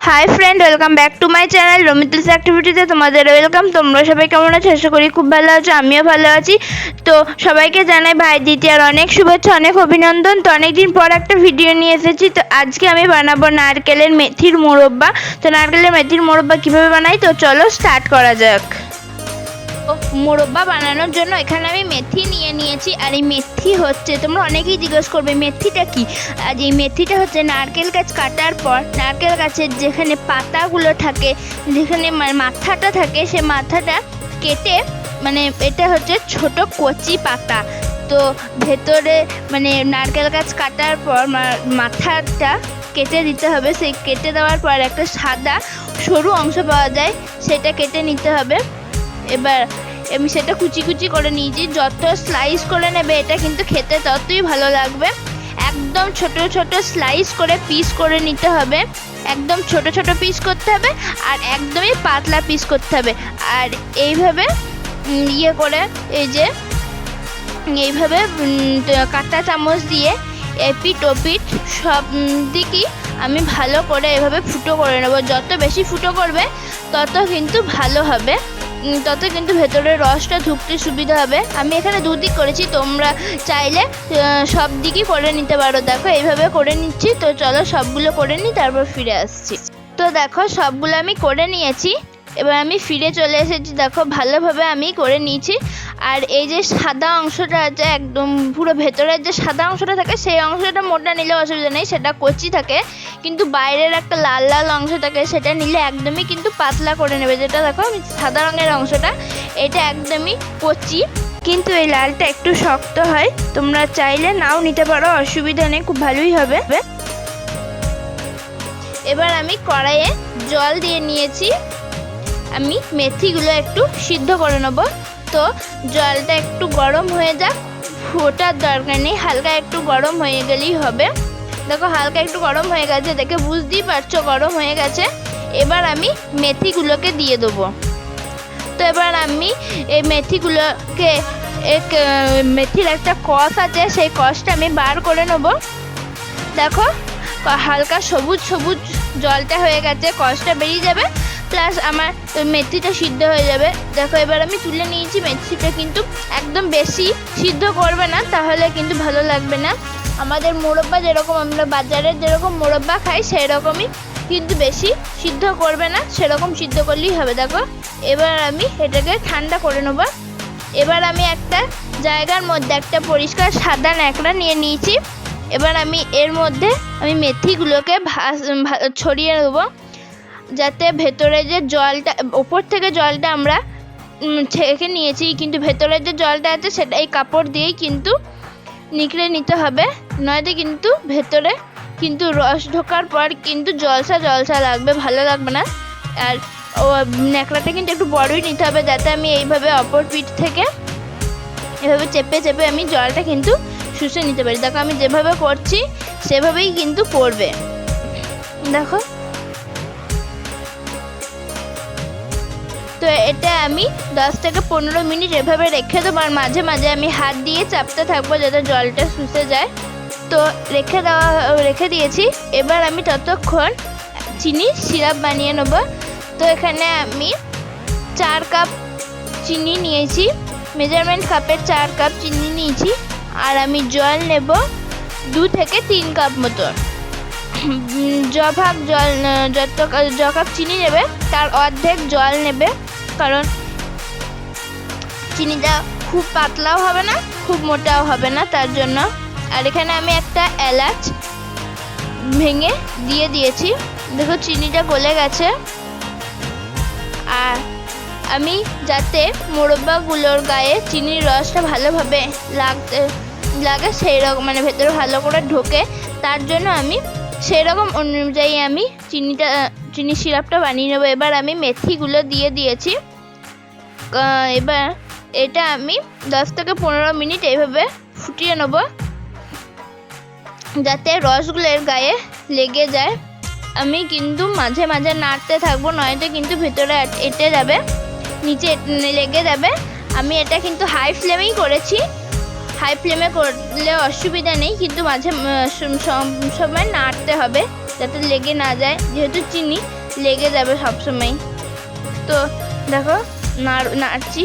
High friend, welcome back to my channel Romituls অ্যাক্টিভিটিতে তোমাদের welcome. তোমরা সবাই কেমন আছো? আশা করি খুব ভালো আছো, আমিও ভালো আছি। তো সবাইকে জানাই ভাই দ্বিতীয়ার অনেক শুভেচ্ছা, অনেক অভিনন্দন। তো অনেকদিন পর একটা ভিডিও নিয়ে এসেছি। তো আজকে আমি বানাবো নারকেলের মেথির মোরব্বা। তো নারকেলের মেথির মোরব্বা কীভাবে বানাই, তো চলো স্টার্ট করা যাক। মোরব্বা বানানোর জন্য এখানে আমি মেথি নিয়ে নিয়েছি। আর এই মেথি হচ্ছে, তোমরা অনেকেই জিজ্ঞেস করবে মেথিটা কি। আর এই মেথিটা হচ্ছে নারকেল গাছ কাটার পর নারকেল গাছের যেখানে পাতাগুলো থাকে, যেখানে মাথাটা থাকে, সে মাথাটা কেটে, মানে এটা হচ্ছে ছোট কচি পাতা। তো ভেতরে মানে নারকেল গাছ কাটার পর মাথাটা কেটে দিতে হবে। সেই কেটে দেওয়ার পর একটা সাদা সরু অংশ পাওয়া যায়, সেটা কেটে নিতে হবে। এবার আমি সেটা কুচি কুচি করে নিয়েছি। যত স্লাইস করে নেবে এটা কিন্তু খেতে ততই ভালো লাগবে। একদম ছোট ছোট স্লাইস করে পিস করে নিতে হবে, একদম ছোট ছোট পিস করতে হবে, আর একদমই পাতলা পিস করতে হবে। আর এইভাবে ইয়ে করে, এই যে এইভাবে কাঁটা চামচ দিয়ে এপিট ওপিট সব দিকই আমি ভালো করে এভাবে ফুটো করে নেব। যত বেশি ফুটো করবে তত কিন্তু ভালো হবে, তত কিন্তু ভেতরের রসটা ঢুকতে সুবিধা হবে। আমি এখানে দুদিক করেছি, তোমরা চাইলে সব দিকই করে নিতে পারো। দেখো এইভাবে করে নিচ্ছি। তো চলো সবগুলো করে নিই, তারপর ফিরে আসছি। তো দেখো সবগুলো আমি করে নিয়েছি, এবার আমি ফিরে চলে এসেছি। দেখো ভালোভাবে আমি করে নিয়েছি। আর এই যে সাদা অংশটা আছে, একদম পুরো ভেতরের যে সাদা অংশটা থাকে, সেই অংশটা মোটা নিলে অসুবিধা নেই, সেটা কচি থাকে। কিন্তু বাইরের একটা লাল লাল অংশ থাকে, সেটা নিলে একদমই কিন্তু পাতলা করে নেবে। যেটা দেখো সাদা রঙের অংশটা, এটা একদমই কচি, কিন্তু এই লালটা একটু শক্ত হয়। তোমরা চাইলে নাও নিতে পারো, অসুবিধা নেই, খুব ভালোই হবে। এবার আমি কড়াইয়ে জল দিয়ে নিয়েছি। আমি মেথিগুলো একটু সিদ্ধ করে নেবো। তো জলটা একটু গরম হয়ে যাক, ফোটার দরকার নেই, হালকা একটু গরম হয়ে গেলেই হবে। দেখো হালকা একটু গরম হয়ে গেছে, দেখে বুঝতেই পারছো গরম হয়ে গেছে। এবার আমি মেথিগুলোকে দিয়ে দেবো। তো এবার আমি এই মেথিগুলোকে মেথির একটা কষ আছে, সেই কষটা আমি বার করে নেব। দেখো হালকা সবুজ সবুজ জলটা হয়ে গেছে, কষটা বেরিয়ে যাবে, প্লাস আমার মেথিটা সিদ্ধ হয়ে যাবে। দেখো এবার আমি তুলে নিয়েছি। মেথিটা কিন্তু একদম বেশি সিদ্ধ করবে না, তাহলে কিন্তু ভালো লাগবে না। আমাদের মোরব্বা যেরকম আমরা বাজারের যেরকম মোরব্বা খাই, সেই রকমই কিন্তু বেশি সিদ্ধ করবে না, সেরকম সিদ্ধ করলেই হবে। দেখো এবার আমি এটাকে ঠান্ডা করে নেব। এবার আমি একটা জায়গার মধ্যে একটা পরিষ্কার সাদা ন্যাকড়া নিয়ে নিয়েছি। এবার আমি এর মধ্যে আমি মেথিগুলোকে ছড়িয়ে নেবো, যাতে ভেতরে যে জলটা, ওপর থেকে জলটা আমরা ছেঁকে নিয়েছি, কিন্তু ভেতরের যে জলটা আছে সেটা এই কাপড় দিয়েই কিন্তু নিকড়ে নিতে হবে, নয়তো কিন্তু ভেতরে কিন্তু রস ঢোকার পর কিন্তু জলসা জলসা লাগবে, ভালো লাগবে না। আর ন্যাকড়াটা কিন্তু একটু বড়ই নিতে হবে, যাতে আমি এইভাবে অপর পিঠ থেকে এভাবে চেপে চেপে আমি জলটা কিন্তু শুষে নিতে পারি। দেখো আমি যেভাবে করছি সেভাবেই কিন্তু পড়বে। দেখো তো এটা আমি 10 থেকে 15 মিনিট এভাবে রেখে দেবো। আর মাঝে মাঝে আমি হাত দিয়ে চাপতে থাকবো যাতে জলটা শুষে যায়। তো রেখে দিয়েছি। এবার আমি ততক্ষণ চিনির সিরাপ বানিয়ে নেব। তো এখানে আমি 4 কাপ চিনি নিয়েছি, মেজারমেন্ট কাপের 4 কাপ চিনি নিয়েছি। আর আমি জল নেব 2 থেকে 3 কাপ মতন। য কাপ চিনি নেবে তার অর্ধেক জল নেবে, কারণ চিনিটা খুব পাতলাও হবে না, খুব মোটাও হবে না, তার জন্য। আর এখানে আমি একটা এলাচ ভেঙে দিয়ে দিয়েছি। দেখো চিনিটা গলে গেছে। আর আমি যাতে মোরব্বাগুলোর গায়ে চিনির রসটা ভালোভাবে লাগে, সেই রকম মানে ভেতরে ভালো করে ঢোকে, তার জন্য আমি সেই রকম অনুযায়ী আমি চিনি সিরাপটা বানিয়ে নেবো। এবার আমি মেথিগুলো দিয়ে দিয়েছি। এবার এটা আমি 10 থেকে 15 মিনিট এইভাবে ফুটিয়ে নেব, যাতে রসগুলো এর গায়ে লেগে যায়। আমি কিন্তু মাঝে মাঝে নাড়তে থাকবো, নয়তো কিন্তু ভেতরে এঁটে যাবে, নিচে লেগে যাবে। আমি এটা কিন্তু হাই ফ্লেমেই করেছি, হাই ফ্লেমে করলে অসুবিধা নেই, কিন্তু মাঝে সময় নাড়তে হবে। যাতে লেগে না যায়, যেহেতু চিনি লেগে যাবে সবসময়। তো দেখো নাড়ছি।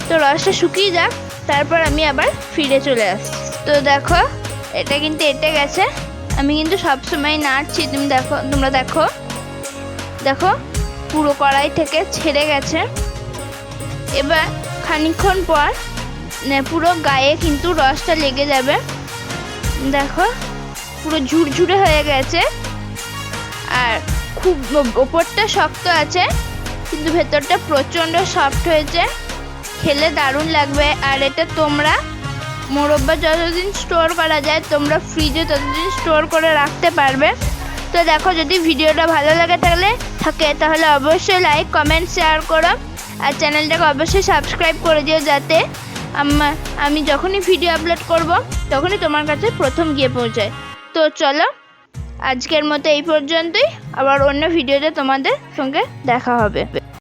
তো রসটা শুকিয়ে যাক, তারপর আমি আবার ফিরে চলে আসছি। তো দেখো এটা কিন্তু এঁটে গেছে, আমি কিন্তু সবসময় নাড়ছি। তোমরা দেখো দেখো পুরো কড়াই থেকে ছেড়ে গেছে। এবার খানিকক্ষণ পর পুরো গায়ে কিন্তু রসটা লেগে যাবে। দেখো পুরো ঝুরঝুরে হয়ে গেছে, আর খুব ওপরটা শক্ত আছে কিন্তু ভেতরটা প্রচণ্ড সফট হয়েছে, খেলে দারুণ লাগবে। আর এটা তোমরা মোরব্বা যতদিন স্টোর করা যায় তোমরা ফ্রিজে ততদিন স্টোর করে রাখতে পারবে। তো দেখো, যদি ভিডিওটা ভালো লাগে তাহলে অবশ্যই লাইক কমেন্ট শেয়ার করো, আর চ্যানেলটাকে অবশ্যই সাবস্ক্রাইব করে দিও, যাতে আমি যখনই ভিডিও আপলোড করব তখনই তোমার কাছে প্রথম গিয়ে পৌঁছায়। তো চলো আজকের মতো এই পর্যন্তই, আবার অন্য ভিডিওতে তোমাদের সঙ্গে দেখা হবে।